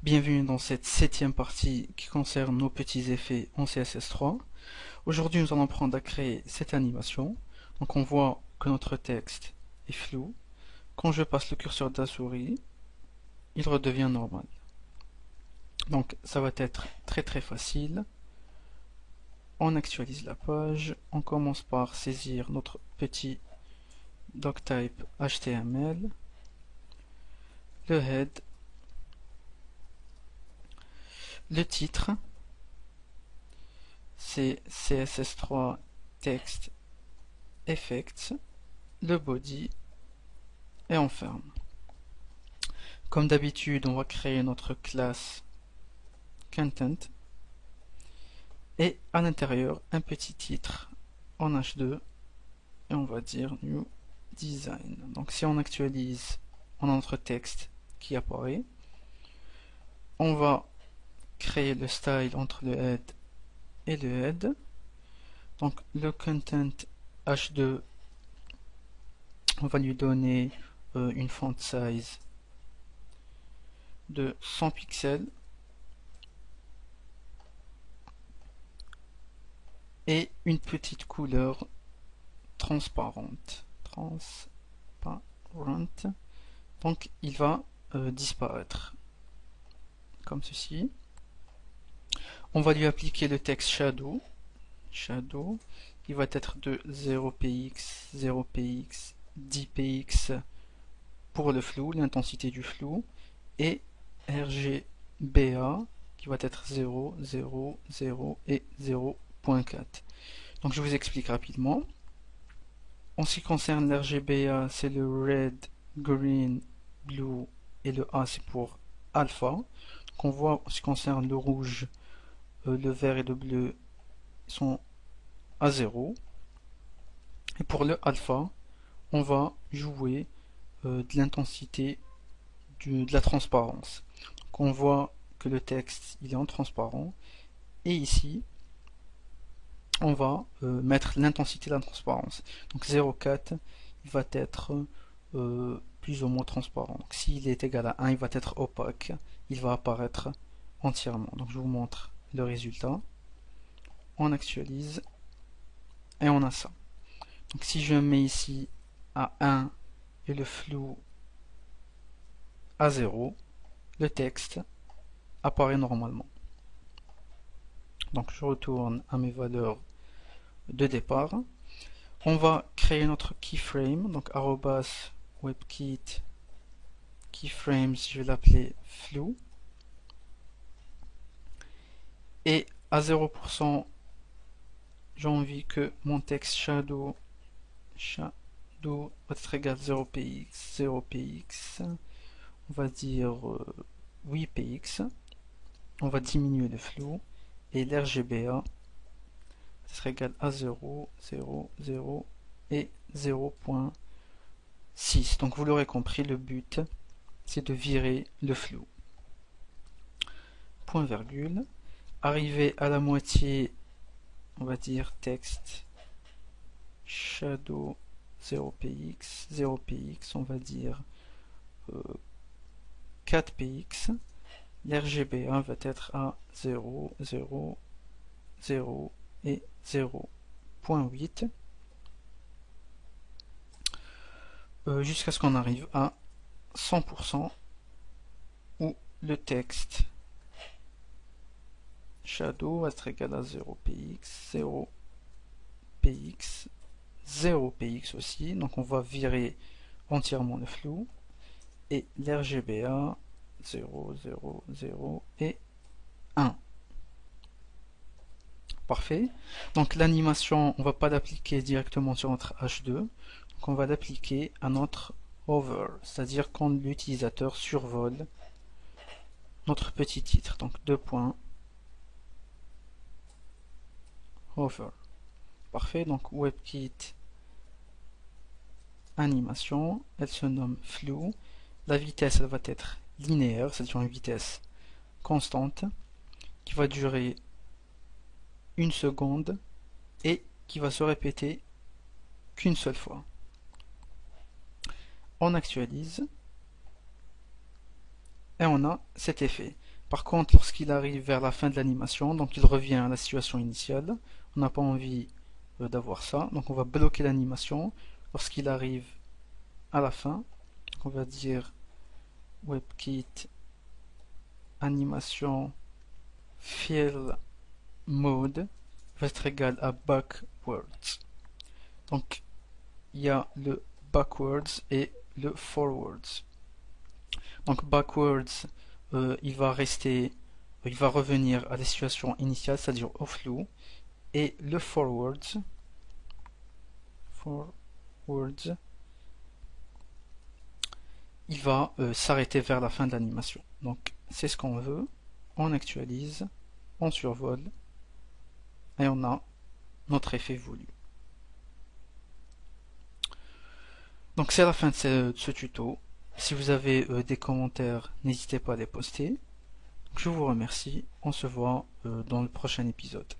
Bienvenue dans cette septième partie qui concerne nos petits effets en CSS3. Aujourd'hui, nous allons apprendre à créer cette animation. Donc on voit que notre texte est flou. Quand je passe le curseur de la souris, il redevient normal. Donc ça va être très facile. On actualise la page. On commence par saisir notre petit doctype HTML, le head, le titre, c'est CSS3 Text Effects, le body et on ferme. Comme d'habitude, on va créer notre classe content et à l'intérieur un petit titre en H2 et on va dire new design. Donc si on actualise, on a notre texte qui apparaît. On va créer le style entre le head et le head. Donc le content H2, on va lui donner une font size de 100 pixels et une petite couleur transparente. Donc il va disparaître comme ceci. On va lui appliquer le texte shadow. Il va être de 0px, 0px, 10px pour le flou, l'intensité du flou, et RGBA qui va être 0, 0, 0 et 0.4. Donc je vous explique rapidement. En ce qui concerne l'RGBA, c'est le red, green, blue et le A c'est pour alpha. Donc on voit en ce qui concerne le rouge, le vert et le bleu sont à 0. Et pour le alpha, on va jouer de l'intensité de la transparence. Donc on voit que le texte il est en transparent et ici on va mettre l'intensité de la transparence. Donc 0,4 il va être plus ou moins transparent. Donc s'il est égal à 1, il va être opaque, il va apparaître entièrement. Donc je vous montre le résultat. On actualise et on a ça. Donc si je mets ici à 1 et le flou à 0, le texte apparaît normalement. Donc je retourne à mes valeurs de départ. On va créer notre keyframe, donc arrobas webkit keyframes, je vais l'appeler flou. Et à 0%, j'ai envie que mon texte shadow va être égal à 0px, 0px, on va dire 8px, on va diminuer le flou, et l'RGBA sera égal à 0, 0, 0 et 0.6. Donc vous l'aurez compris, le but c'est de virer le flou. Point virgule. Arrivé à la moitié, on va dire texte shadow 0px, 0px, on va dire 4px. L'RGBA va être à 0, 0, 0 et 0.8 jusqu'à ce qu'on arrive à 100% où le texte shadow va être égal à 0px, 0px, 0px aussi, donc on va virer entièrement le flou, et l'RGBA 0, 0, 0 et 1. Parfait. Donc l'animation, on ne va pas l'appliquer directement sur notre H2, donc on va l'appliquer à notre hover, c'est-à-dire quand l'utilisateur survole notre petit titre. Donc 2 points hover. Parfait. Donc WebKit animation, elle se nomme flou. La vitesse, elle va être linéaire, c'est-à-dire une vitesse constante qui va durer 1 seconde et qui va se répéter qu'une seule fois. On actualise et on a cet effet. Par contre, lorsqu'il arrive vers la fin de l'animation, donc il revient à la situation initiale, on n'a pas envie d'avoir ça, donc on va bloquer l'animation. Lorsqu'il arrive à la fin, on va dire WebKit animation fill mode va être égal à backwards. Donc il y a le backwards et le forwards. Donc backwards, il va revenir à la situation initiale, c'est-à-dire au flou, et le forwards, il va s'arrêter vers la fin de l'animation. Donc c'est ce qu'on veut. On actualise, on survole, et on a notre effet voulu. Donc c'est la fin de ce tuto. Si vous avez des commentaires, n'hésitez pas à les poster. Je vous remercie. On se voit dans le prochain épisode.